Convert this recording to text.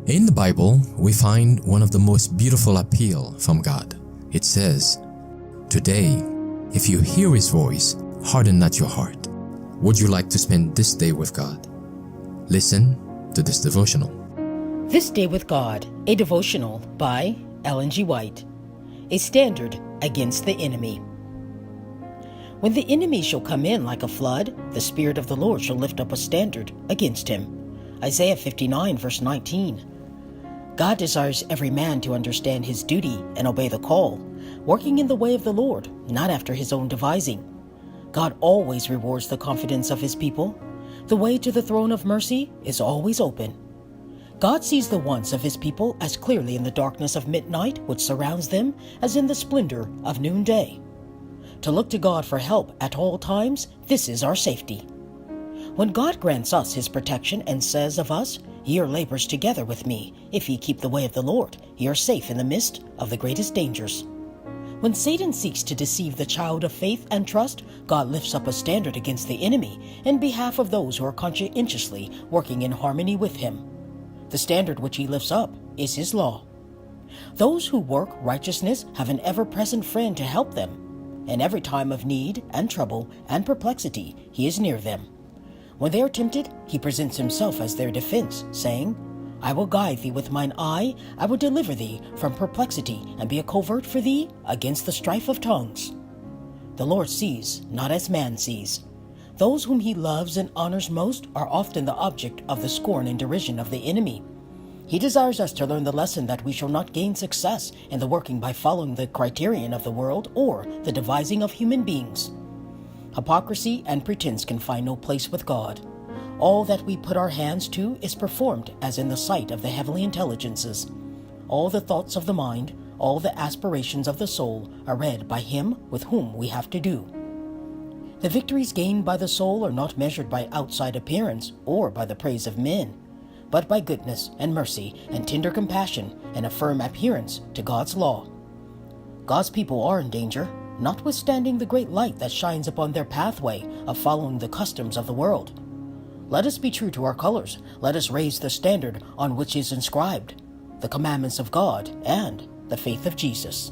In the Bible, we find one of the most beautiful appeal from God. It says, "Today, if you hear His voice, harden not your heart." Would you like to spend this day with God? Listen to this devotional. This Day with God, a devotional by Ellen G. White. A standard against the enemy. When the enemy shall come in like a flood, the Spirit of the Lord shall lift up a standard against him. Isaiah 59 verse 19. God desires every man to understand his duty and obey the call, working in the way of the Lord, not after his own devising. God always rewards the confidence of his people. The way to the throne of mercy is always open. God sees the wants of his people as clearly in the darkness of midnight, which surrounds them, as in the splendor of noonday. To look to God for help at all times, this is our safety. When God grants us his protection and says of us, "Ye are laborers together with me. If ye keep the way of the Lord, ye are safe in the midst of the greatest dangers." When Satan seeks to deceive the child of faith and trust, God lifts up a standard against the enemy in behalf of those who are conscientiously working in harmony with him. The standard which he lifts up is his law. Those who work righteousness have an ever-present friend to help them. In every time of need and trouble and perplexity, he is near them. When they are tempted, he presents himself as their defense, saying, "I will guide thee with mine eye, I will deliver thee from perplexity, and be a covert for thee against the strife of tongues." The Lord sees, not as man sees. Those whom he loves and honors most are often the object of the scorn and derision of the enemy. He desires us to learn the lesson that we shall not gain success in the working by following the criterion of the world or the devising of human beings. Hypocrisy and pretense can find no place with God. All that we put our hands to is performed as in the sight of the heavenly intelligences. All the thoughts of the mind, all the aspirations of the soul are read by him with whom we have to do. The victories gained by the soul are not measured by outside appearance or by the praise of men, but by goodness and mercy and tender compassion and a firm adherence to God's law. God's people are in danger, notwithstanding the great light that shines upon their pathway of following the customs of the world. Let us be true to our colors. Let us raise the standard on which is inscribed the commandments of God and the faith of Jesus.